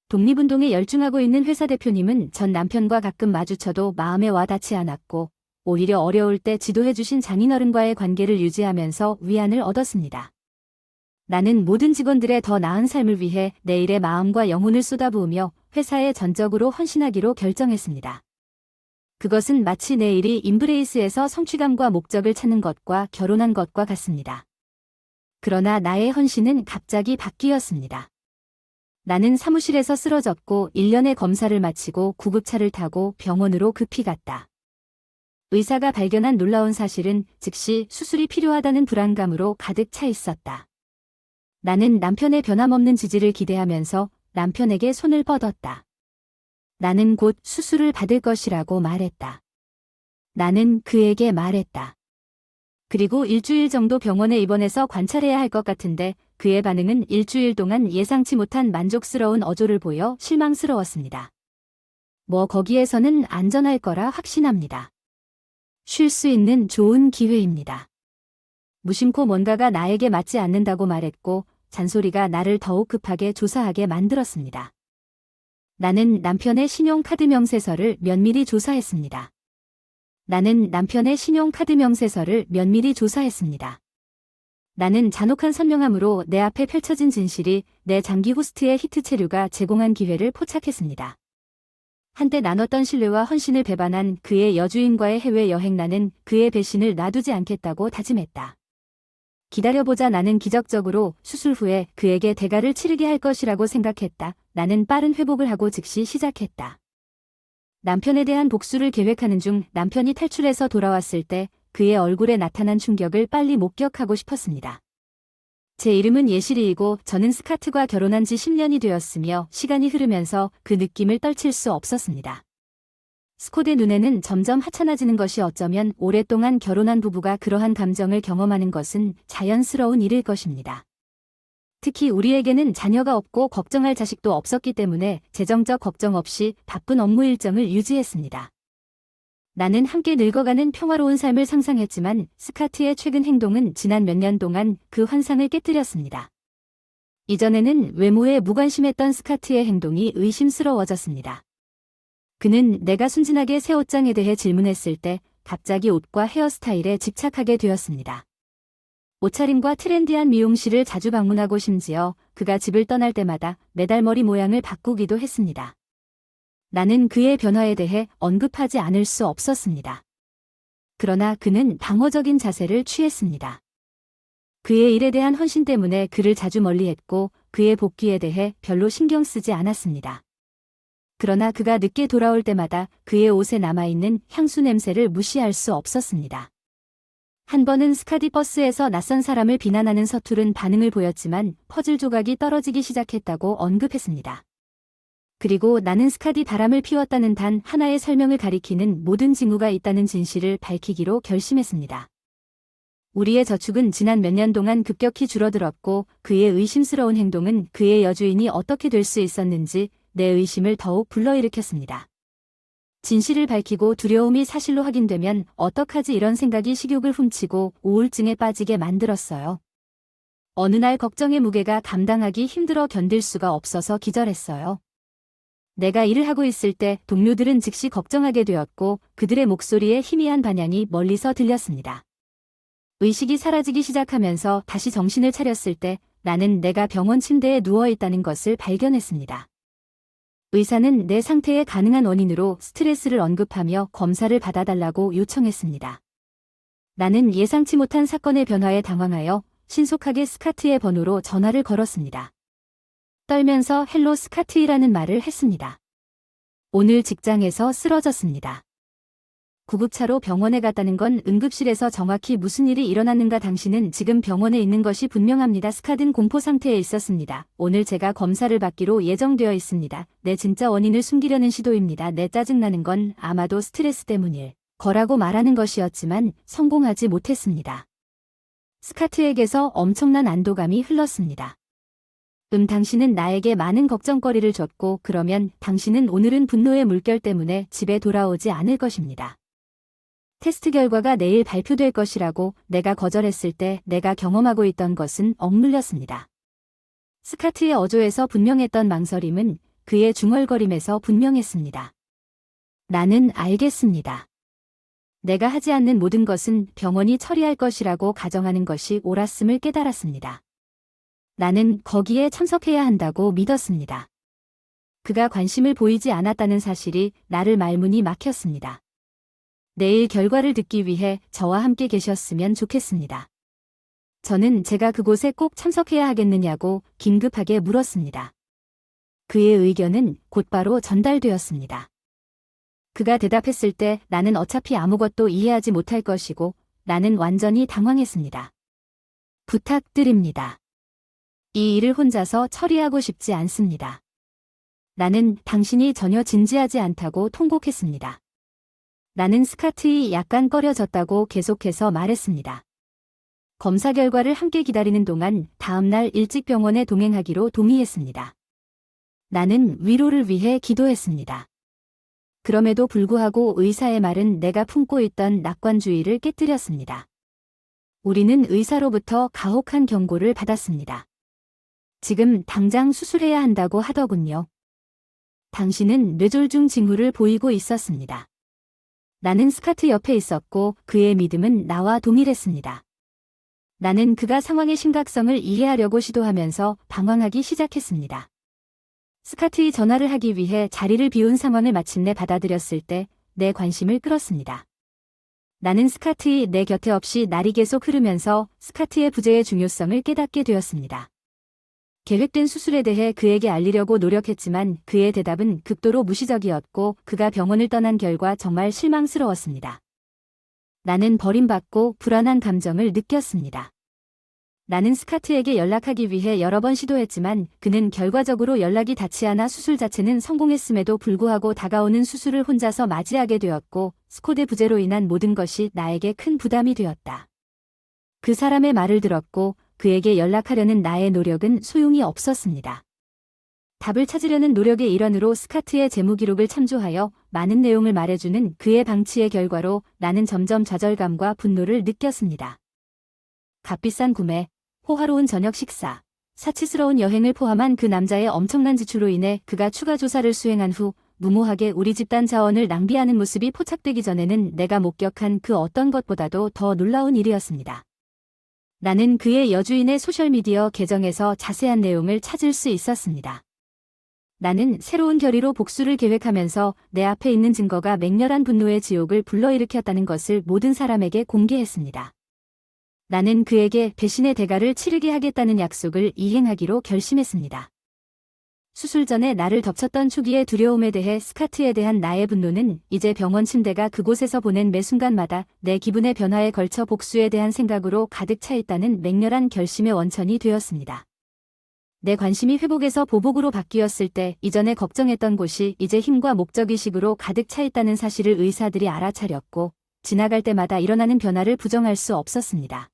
독립운동에 열중하고 있는 회사 대표님은 전 남편과 가끔 마주쳐도 마음에 와 닿지 않았고 오히려 어려울 때 지도해주신 장인어른과의 관계를 유지하면서 위안을 얻었습니다. 나는 모든 직원들의 더 나은 삶을 위해 내 일에 마음과 영혼을 쏟아부으며 회사에 전적으로 헌신하기로 결정했습니다. 그것은 마치 내 일이 인브레이스에서 성취감과 목적을 찾는 것과 결혼한 것과 같습니다. 그러나 나의 헌신은 갑자기 바뀌었습니다. 나는 사무실에서 쓰러졌고 1년의 검사를 마치고 구급차를 타고 병원으로 급히 갔다. 의사가 발견한 놀라운 사실은 즉시 수술이 필요하다는 불안감으로 가득 차 있었다. 나는 남편의 변함없는 지지를 기대하면서 남편에게 손을 뻗었다. 나는 곧 수술을 받을 것이라고 말했다. 나는 그에게 말했다. 그리고 일주일 정도 병원에 입원해서 관찰해야 할 것 같은데 그의 반응은 일주일 동안 예상치 못한 만족스러운 어조를 보여 실망스러웠습니다. 뭐 거기에서는 안전할 거라 확신합니다. 쉴 수 있는 좋은 기회입니다. 무심코 뭔가가 나에게 맞지 않는다고 말했고 잔소리가 나를 더욱 급하게 조사하게 만들었습니다. 나는 남편의 신용카드 명세서를 면밀히 조사했습니다. 나는 잔혹한 선명함으로 내 앞에 펼쳐진 진실이 내 장기 호스트의 히트 체류가 제공한 기회를 포착했습니다. 한때 나눴던 신뢰와 헌신을 배반한 그의 여주인과의 해외여행 나는 그의 배신을 놔두지 않겠다고 다짐했다. 기다려보자 나는 기적적으로 수술 후에 그에게 대가를 치르게 할 것이라고 생각했다. 나는 빠른 회복을 하고 즉시 시작했다. 남편에 대한 복수를 계획하는 중 남편이 탈출해서 돌아왔을 때 그의 얼굴에 나타난 충격을 빨리 목격하고 싶었습니다. 제 이름은 예시리이고 저는 스카트와 결혼한 지 10년이 되었으며 시간이 흐르면서 그 느낌을 떨칠 수 없었습니다. 스콧의 눈에는 점점 하찮아지는 것이 어쩌면 오랫동안 결혼한 부부가 그러한 감정을 경험하는 것은 자연스러운 일일 것입니다. 특히 우리에게는 자녀가 없고 걱정할 자식도 없었기 때문에 재정적 걱정 없이 바쁜 업무 일정을 유지했습니다. 나는 함께 늙어가는 평화로운 삶을 상상했지만 스카트의 최근 행동은 지난 몇 년 동안 그 환상을 깨뜨렸습니다. 이전에는 외모에 무관심했던 스카트의 행동이 의심스러워졌습니다. 그는 내가 순진하게 새 옷장에 대해 질문했을 때 갑자기 옷과 헤어스타일에 집착하게 되었습니다. 옷차림과 트렌디한 미용실을 자주 방문하고 심지어 그가 집을 떠날 때마다 매달 머리 모양을 바꾸기도 했습니다. 나는 그의 변화에 대해 언급하지 않을 수 없었습니다. 그러나 그는 방어적인 자세를 취했습니다. 그의 일에 대한 헌신 때문에 그를 자주 멀리했고 그의 복귀에 대해 별로 신경 쓰지 않았습니다. 그러나 그가 늦게 돌아올 때마다 그의 옷에 남아있는 향수 냄새를 무시할 수 없었습니다. 한 번은 스카디 버스에서 낯선 사람을 비난하는 서투른 반응을 보였지만 퍼즐 조각이 떨어지기 시작했다고 언급했습니다. 그리고 나는 스카디 바람을 피웠다는 단 하나의 설명을 가리키는 모든 징후가 있다는 진실을 밝히기로 결심했습니다. 우리의 저축은 지난 몇 년 동안 급격히 줄어들었고 그의 의심스러운 행동은 그의 여주인이 어떻게 될 수 있었는지 내 의심을 더욱 불러일으켰습니다. 진실을 밝히고 두려움이 사실로 확인되면 어떡하지 이런 생각이 식욕을 훔치고 우울증에 빠지게 만들었어요. 어느 날 걱정의 무게가 감당하기 힘들어 견딜 수가 없어서 기절했어요. 내가 일을 하고 있을 때 동료들은 즉시 걱정하게 되었고 그들의 목소리에 희미한 반향이 멀리서 들렸습니다. 의식이 사라지기 시작하면서 다시 정신을 차렸을 때 나는 내가 병원 침대에 누워있다는 것을 발견했습니다. 의사는 내 상태의 가능한 원인으로 스트레스를 언급하며 검사를 받아달라고 요청했습니다. 나는 예상치 못한 사건의 변화에 당황하여 신속하게 스카트의 번호로 전화를 걸었습니다. 떨면서 헬로 스카트이라는 말을 했습니다. 오늘 직장에서 쓰러졌습니다. 구급차로 병원에 갔다는 건 응급실에서 정확히 무슨 일이 일어났는가 당신은 지금 병원에 있는 것이 분명합니다. 스카드는 공포 상태에 있었습니다. 오늘 제가 검사를 받기로 예정되어 있습니다. 내 진짜 원인을 숨기려는 시도입니다. 내 짜증나는 건 아마도 스트레스 때문일 거라고 말하는 것이었지만 성공하지 못했습니다. 스카트에게서 엄청난 안도감이 흘렀습니다. 당신은 나에게 많은 걱정거리를 줬고 그러면 당신은 오늘은 분노의 물결 때문에 집에 돌아오지 않을 것입니다. 테스트 결과가 내일 발표될 것이라고 내가 거절했을 때 내가 경험하고 있던 것은 억눌렸습니다. 스카트의 어조에서 분명했던 망설임은 그의 중얼거림에서 분명했습니다. 나는 알겠습니다. 내가 하지 않는 모든 것은 병원이 처리할 것이라고 가정하는 것이 옳았음을 깨달았습니다. 나는 거기에 참석해야 한다고 믿었습니다. 그가 관심을 보이지 않았다는 사실이 나를 말문이 막혔습니다. 내일 결과를 듣기 위해 저와 함께 계셨으면 좋겠습니다. 저는 제가 그곳에 꼭 참석해야 하겠느냐고 긴급하게 물었습니다. 그의 의견은 곧바로 전달되었습니다. 그가 대답했을 때 나는 어차피 아무것도 이해하지 못할 것이고 나는 완전히 당황했습니다. 부탁드립니다. 이 일을 혼자서 처리하고 싶지 않습니다. 나는 당신이 전혀 진지하지 않다고 통곡했습니다. 나는 스카트이 약간 꺼려졌다고 계속해서 말했습니다. 검사 결과를 함께 기다리는 동안 다음날 일찍 병원에 동행하기로 동의했습니다. 나는 위로를 위해 기도했습니다. 그럼에도 불구하고 의사의 말은 내가 품고 있던 낙관주의를 깨뜨렸습니다. 우리는 의사로부터 가혹한 경고를 받았습니다. 지금 당장 수술해야 한다고 하더군요. 당신은 뇌졸중 징후를 보이고 있었습니다. 나는 스카트 옆에 있었고 그의 믿음은 나와 동일했습니다. 나는 그가 상황의 심각성을 이해하려고 시도하면서 방황하기 시작했습니다. 스카트의 전화를 하기 위해 자리를 비운 상황을 마침내 받아들였을 때 내 관심을 끌었습니다. 나는 스카트의 내 곁에 없이 날이 계속 흐르면서 스카트의 부재의 중요성을 깨닫게 되었습니다. 계획된 수술에 대해 그에게 알리려고 노력했지만 그의 대답은 극도로 무시적이었고 그가 병원을 떠난 결과 정말 실망스러웠습니다. 나는 버림받고 불안한 감정을 느꼈습니다. 나는 스카트에게 연락하기 위해 여러 번 시도했지만 그는 결과적으로 연락이 닿지 않아 수술 자체는 성공했음에도 불구하고 다가오는 수술을 혼자서 맞이하게 되었고 스코드 부재로 인한 모든 것이 나에게 큰 부담이 되었다. 그 사람의 말을 들었고 그에게 연락하려는 나의 노력은 소용이 없었습니다. 답을 찾으려는 노력의 일환으로 스카트의 재무기록을 참조하여 많은 내용을 말해주는 그의 방치의 결과로 나는 점점 좌절감과 분노를 느꼈습니다. 값비싼 구매, 호화로운 저녁 식사, 사치스러운 여행을 포함한 그 남자의 엄청난 지출로 인해 그가 추가 조사를 수행한 후 무모하게 우리 집단 자원을 낭비하는 모습이 포착되기 전에는 내가 목격한 그 어떤 것보다도 더 놀라운 일이었습니다. 나는 그의 여주인의 소셜미디어 계정에서 자세한 내용을 찾을 수 있었습니다. 나는 새로운 결의로 복수를 계획하면서 내 앞에 있는 증거가 맹렬한 분노의 지옥을 불러일으켰다는 것을 모든 사람에게 공개했습니다. 나는 그에게 배신의 대가를 치르게 하겠다는 약속을 이행하기로 결심했습니다. 수술 전에 나를 덮쳤던 초기의 두려움에 대해 스카트에 대한 나의 분노는 이제 병원 침대가 그곳에서 보낸 매 순간마다 내 기분의 변화에 걸쳐 복수에 대한 생각으로 가득 차 있다는 맹렬한 결심의 원천이 되었습니다. 내 관심이 회복에서 보복으로 바뀌었을 때 이전에 걱정했던 곳이 이제 힘과 목적의식으로 가득 차 있다는 사실을 의사들이 알아차렸고 지나갈 때마다 일어나는 변화를 부정할 수 없었습니다.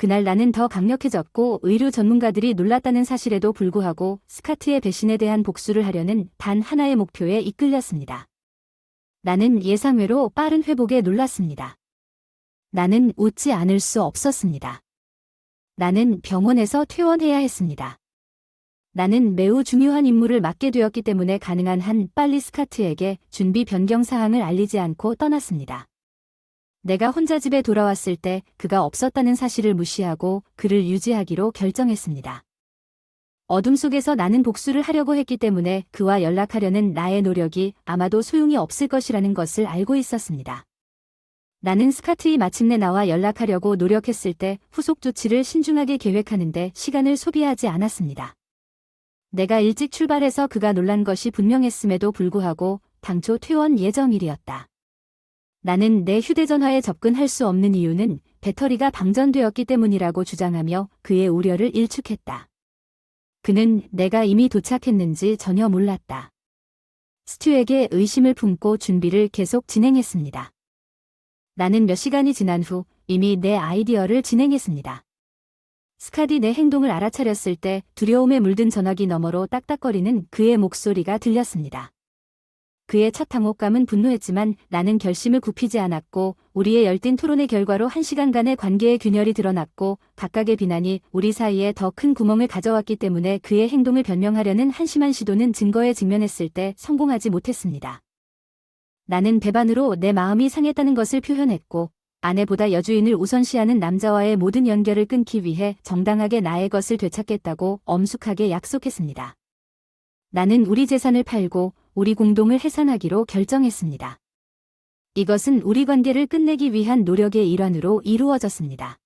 그날 나는 더 강력해졌고 의료 전문가들이 놀랐다는 사실에도 불구하고 스카트의 배신에 대한 복수를 하려는 단 하나의 목표에 이끌렸습니다. 나는 예상외로 빠른 회복에 놀랐습니다. 나는 웃지 않을 수 없었습니다. 나는 병원에서 퇴원해야 했습니다. 나는 매우 중요한 임무를 맡게 되었기 때문에 가능한 한 빨리 스카트에게 준비 변경 사항을 알리지 않고 떠났습니다. 내가 혼자 집에 돌아왔을 때 그가 없었다는 사실을 무시하고 그를 유지하기로 결정했습니다. 어둠 속에서 나는 복수를 하려고 했기 때문에 그와 연락하려는 나의 노력이 아마도 소용이 없을 것이라는 것을 알고 있었습니다. 나는 스카트이 마침내 나와 연락하려고 노력했을 때 후속 조치를 신중하게 계획하는데 시간을 소비하지 않았습니다. 내가 일찍 출발해서 그가 놀란 것이 분명했음에도 불구하고 당초 퇴원 예정일이었다. 나는 내 휴대전화에 접근할 수 없는 이유는 배터리가 방전되었기 때문이라고 주장하며 그의 우려를 일축했다. 그는 내가 이미 도착했는지 전혀 몰랐다. 스튜에게 의심을 품고 준비를 계속 진행했습니다. 나는 몇 시간이 지난 후 이미 내 아이디어를 진행했습니다. 스카디 내 행동을 알아차렸을 때 두려움에 물든 전화기 너머로 딱딱거리는 그의 목소리가 들렸습니다. 그의 첫 당혹감은 분노했지만 나는 결심을 굽히지 않았고 우리의 열띤 토론의 결과로 1시간간의 관계의 균열이 드러났고 각각의 비난이 우리 사이에 더 큰 구멍을 가져왔기 때문에 그의 행동을 변명하려는 한심한 시도는 증거에 직면했을 때 성공하지 못했습니다. 나는 배반으로 내 마음이 상했다는 것을 표현했고, 아내보다 여주인을 우선시하는 남자와의 모든 연결을 끊기 위해 정당하게 나의 것을 되찾겠다고 엄숙하게 약속했습니다. 나는 우리 재산을 팔고 우리 공동을 해산하기로 결정했습니다. 이것은 우리 관계를 끝내기 위한 노력의 일환으로 이루어졌습니다.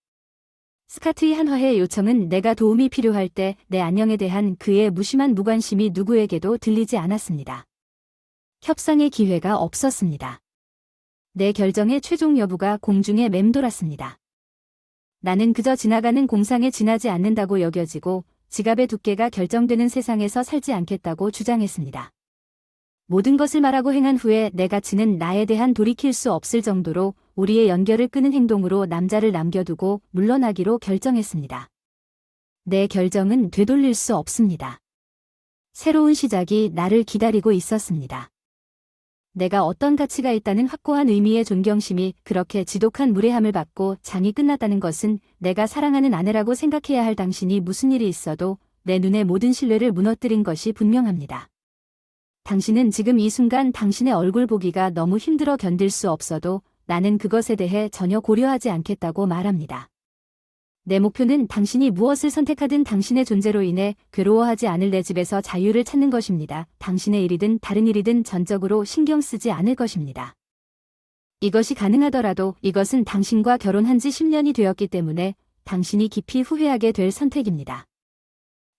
스카트의 한화의 요청은 내가 도움이 필요할 때 내 안녕에 대한 그의 무심한 무관심이 누구에게도 들리지 않았습니다. 협상의 기회가 없었습니다. 내 결정의 최종 여부가 공중에 맴돌았습니다. 나는 그저 지나가는 공상에 지나지 않는다고 여겨지고 지갑의 두께가 결정되는 세상에서 살지 않겠다고 주장했습니다. 모든 것을 말하고 행한 후에 내 가치는 나에 대한 돌이킬 수 없을 정도로 우리의 연결을 끄는 행동으로 남자를 남겨두고 물러나기로 결정했습니다. 내 결정은 되돌릴 수 없습니다. 새로운 시작이 나를 기다리고 있었습니다. 내가 어떤 가치가 있다는 확고한 의미의 존경심이 그렇게 지독한 무례함을 받고 장이 끝났다는 것은 내가 사랑하는 아내라고 생각해야 할 당신이 무슨 일이 있어도 내 눈에 모든 신뢰를 무너뜨린 것이 분명합니다. 당신은 지금 이 순간 당신의 얼굴 보기가 너무 힘들어 견딜 수 없어도 나는 그것에 대해 전혀 고려하지 않겠다고 말합니다. 내 목표는 당신이 무엇을 선택하든 당신의 존재로 인해 괴로워하지 않을 내 집에서 자유를 찾는 것입니다. 당신의 일이든 다른 일이든 전적으로 신경 쓰지 않을 것입니다. 이것이 가능하더라도 이것은 당신과 결혼한 지 10년이 되었기 때문에 당신이 깊이 후회하게 될 선택입니다.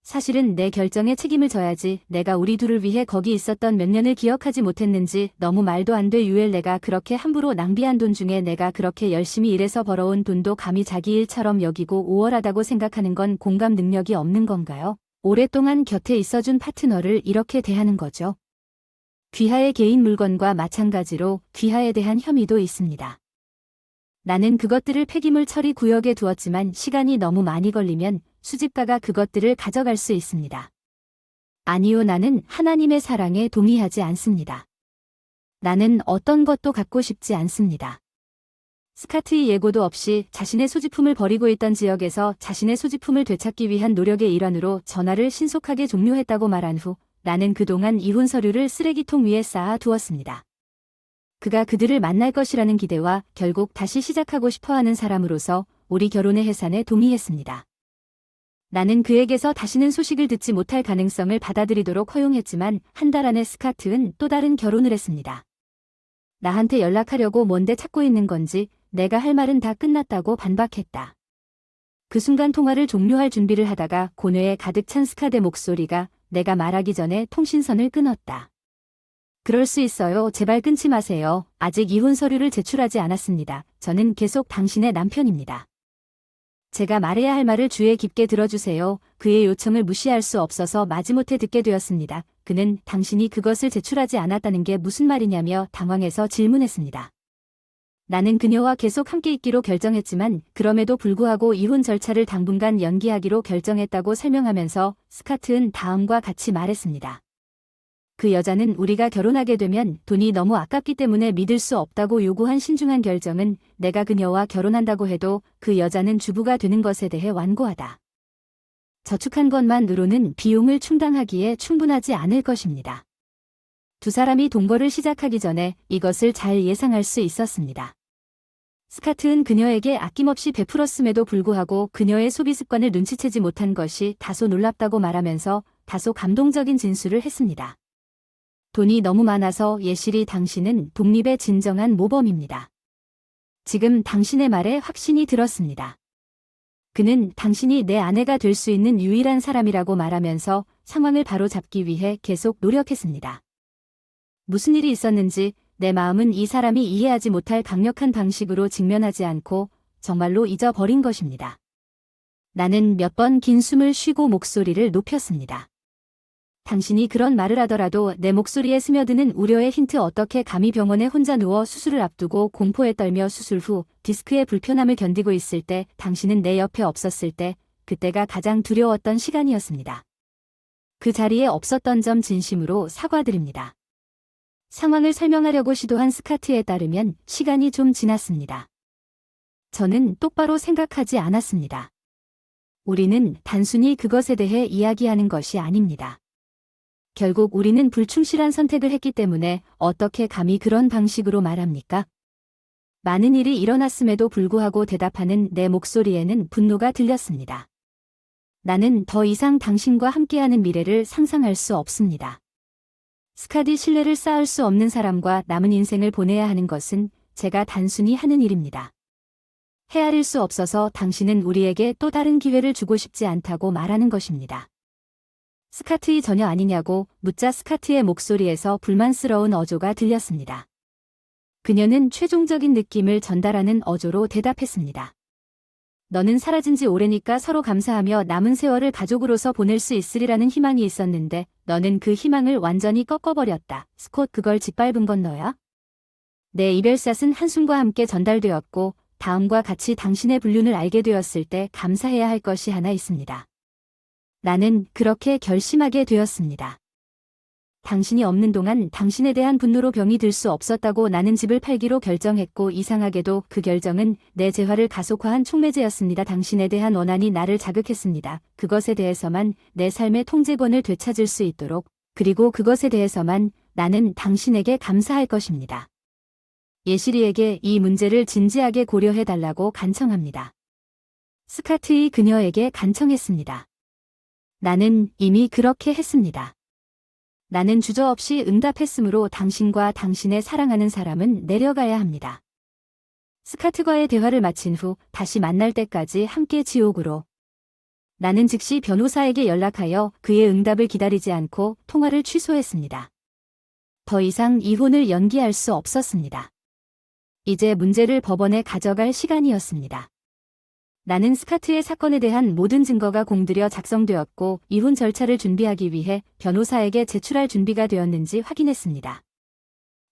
사실은 내 결정에 책임을 져야지 내가 우리 둘을 위해 거기 있었던 몇 년을 기억하지 못했는지 너무 말도 안 돼. 유엘 내가 그렇게 함부로 낭비한 돈 중에 내가 그렇게 열심히 일해서 벌어온 돈도 감히 자기 일처럼 여기고 우월하다고 생각하는 건 공감 능력이 없는 건가요? 오랫동안 곁에 있어준 파트너를 이렇게 대하는 거죠. 귀하의 개인 물건과 마찬가지로 귀하에 대한 혐의도 있습니다. 나는 그것들을 폐기물 처리 구역에 두었지만 시간이 너무 많이 걸리면 수집가가 그것들을 가져갈 수 있습니다. 아니요, 나는 하나님의 사랑에 동의하지 않습니다. 나는 어떤 것도 갖고 싶지 않습니다. 스카트의 예고도 없이 자신의 소지품을 버리고 있던 지역에서 자신의 소지품을 되찾기 위한 노력의 일환으로 전화를 신속하게 종료했다고 말한 후 나는 그동안 이혼 서류를 쓰레기통 위에 쌓아 두었습니다. 그가 그들을 만날 것이라는 기대와 결국 다시 시작하고 싶어하는 사람으로서 우리 결혼의 해산에 동의했습니다. 나는 그에게서 다시는 소식을 듣지 못할 가능성을 받아들이도록 허용했지만 한 달 안에 스카트는 또 다른 결혼을 했습니다. 나한테 연락하려고 뭔데 찾고 있는 건지 내가 할 말은 다 끝났다고 반박했다. 그 순간 통화를 종료할 준비를 하다가 고뇌에 가득 찬 스카트의 목소리가 내가 말하기 전에 통신선을 끊었다. 그럴 수 있어요. 제발 끊지 마세요. 아직 이혼 서류를 제출하지 않았습니다. 저는 계속 당신의 남편입니다. 제가 말해야 할 말을 주의 깊게 들어주세요. 그의 요청을 무시할 수 없어서 마지못해 듣게 되었습니다. 그는 당신이 그것을 제출하지 않았다는 게 무슨 말이냐며 당황해서 질문했습니다. 나는 그녀와 계속 함께 있기로 결정했지만 그럼에도 불구하고 이혼 절차를 당분간 연기하기로 결정했다고 설명하면서 스카트는 다음과 같이 말했습니다. 그 여자는 우리가 결혼하게 되면 돈이 너무 아깝기 때문에 믿을 수 없다고 요구한 신중한 결정은 내가 그녀와 결혼한다고 해도 그 여자는 주부가 되는 것에 대해 완고하다. 저축한 것만으로는 비용을 충당하기에 충분하지 않을 것입니다. 두 사람이 동거를 시작하기 전에 이것을 잘 예상할 수 있었습니다. 스카트는 그녀에게 아낌없이 베풀었음에도 불구하고 그녀의 소비 습관을 눈치채지 못한 것이 다소 놀랍다고 말하면서 다소 감동적인 진술을 했습니다. 돈이 너무 많아서 예실이 당신은 독립의 진정한 모범입니다. 지금 당신의 말에 확신이 들었습니다. 그는 당신이 내 아내가 될 수 있는 유일한 사람이라고 말하면서 상황을 바로잡기 위해 계속 노력했습니다. 무슨 일이 있었는지 내 마음은 이 사람이 이해하지 못할 강력한 방식으로 직면하지 않고 정말로 잊어버린 것입니다. 나는 몇 번 긴 숨을 쉬고 목소리를 높였습니다. 당신이 그런 말을 하더라도 내 목소리에 스며드는 우려의 힌트 어떻게 감히 병원에 혼자 누워 수술을 앞두고 공포에 떨며 수술 후 디스크의 불편함을 견디고 있을 때 당신은 내 옆에 없었을 때 그때가 가장 두려웠던 시간이었습니다. 그 자리에 없었던 점 진심으로 사과드립니다. 상황을 설명하려고 시도한 스카트에 따르면 시간이 좀 지났습니다. 저는 똑바로 생각하지 않았습니다. 우리는 단순히 그것에 대해 이야기하는 것이 아닙니다. 결국 우리는 불충실한 선택을 했기 때문에 어떻게 감히 그런 방식으로 말합니까? 많은 일이 일어났음에도 불구하고 대답하는 내 목소리에는 분노가 들렸습니다. 나는 더 이상 당신과 함께하는 미래를 상상할 수 없습니다. 스카디, 신뢰를 쌓을 수 없는 사람과 남은 인생을 보내야 하는 것은 제가 단순히 하는 일입니다. 헤아릴 수 없어서 당신은 우리에게 또 다른 기회를 주고 싶지 않다고 말하는 것입니다. 스카트이 전혀 아니냐고 묻자 스카트의 목소리에서 불만스러운 어조가 들렸습니다. 그녀는 최종적인 느낌을 전달하는 어조로 대답했습니다. 너는 사라진 지 오래니까 서로 감사하며 남은 세월을 가족으로서 보낼 수 있으리라는 희망이 있었는데 너는 그 희망을 완전히 꺾어버렸다. 스콧, 그걸 짓밟은 건 너야? 내 이별샷은 한숨과 함께 전달되었고 다음과 같이 당신의 불륜을 알게 되었을 때 감사해야 할 것이 하나 있습니다. 나는 그렇게 결심하게 되었습니다. 당신이 없는 동안 당신에 대한 분노로 병이 들 수 없었다고 나는 집을 팔기로 결정했고 이상하게도 그 결정은 내 재활을 가속화한 촉매제였습니다. 당신에 대한 원한이 나를 자극했습니다. 그것에 대해서만 내 삶의 통제권을 되찾을 수 있도록, 그리고 그것에 대해서만 나는 당신에게 감사할 것입니다. 예시리에게 이 문제를 진지하게 고려해달라고 간청합니다. 스카트이 그녀에게 간청했습니다. 나는 이미 그렇게 했습니다. 나는 주저없이 응답했으므로 당신과 당신의 사랑하는 사람은 내려가야 합니다. 스카트와의 대화를 마친 후 다시 만날 때까지 함께 지옥으로. 나는 즉시 변호사에게 연락하여 그의 응답을 기다리지 않고 통화를 취소했습니다. 더 이상 이혼을 연기할 수 없었습니다. 이제 문제를 법원에 가져갈 시간이었습니다. 나는 스카트의 사건에 대한 모든 증거가 공들여 작성되었고 이혼 절차를 준비하기 위해 변호사에게 제출할 준비가 되었는지 확인했습니다.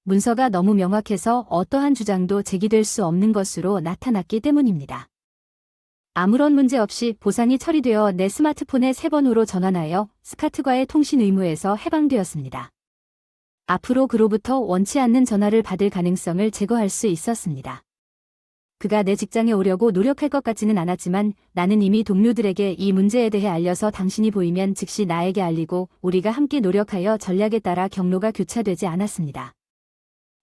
문서가 너무 명확해서 어떠한 주장도 제기될 수 없는 것으로 나타났기 때문입니다. 아무런 문제 없이 보상이 처리되어 내 스마트폰에 3번으로 전환하여 스카트와의 통신 의무에서 해방되었습니다. 앞으로 그로부터 원치 않는 전화를 받을 가능성을 제거할 수 있었습니다. 그가 내 직장에 오려고 노력할 것 같지는 않았지만 나는 이미 동료들에게 이 문제에 대해 알려서 당신이 보이면 즉시 나에게 알리고 우리가 함께 노력하여 전략에 따라 경로가 교차되지 않았습니다.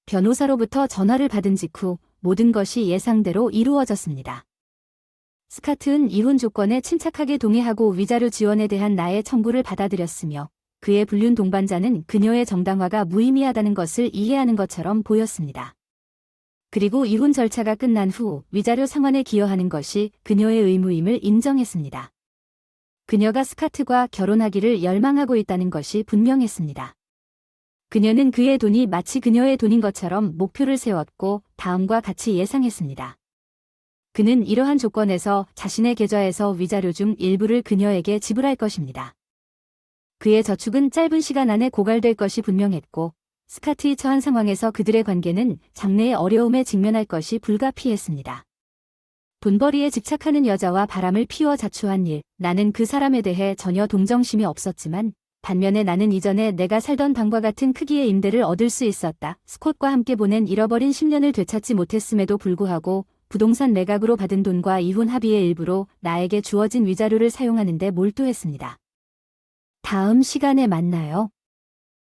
변호사로부터 전화를 받은 직후 모든 것이 예상대로 이루어졌습니다. 스카트는 이혼 조건에 침착하게 동의하고 위자료 지원에 대한 나의 청구를 받아들였으며 그의 불륜 동반자는 그녀의 정당화가 무의미하다는 것을 이해하는 것처럼 보였습니다. 그리고 이혼 절차가 끝난 후 위자료 상환에 기여하는 것이 그녀의 의무임을 인정했습니다. 그녀가 스카트와 결혼하기를 열망하고 있다는 것이 분명했습니다. 그녀는 그의 돈이 마치 그녀의 돈인 것처럼 목표를 세웠고 다음과 같이 예상했습니다. 그는 이러한 조건에서 자신의 계좌에서 위자료 중 일부를 그녀에게 지불할 것입니다. 그의 저축은 짧은 시간 안에 고갈될 것이 분명했고 스카트이 처한 상황에서 그들의 관계는 장래의 어려움에 직면할 것이 불가피했습니다. 돈벌이에 집착하는 여자와 바람을 피워 자초한 일, 나는 그 사람에 대해 전혀 동정심이 없었지만 반면에 나는 이전에 내가 살던 방과 같은 크기의 임대를 얻을 수 있었다. 스콧과 함께 보낸 잃어버린 10년을 되찾지 못했음에도 불구하고 부동산 매각으로 받은 돈과 이혼 합의의 일부로 나에게 주어진 위자료를 사용하는 데 몰두했습니다. 다음 시간에 만나요.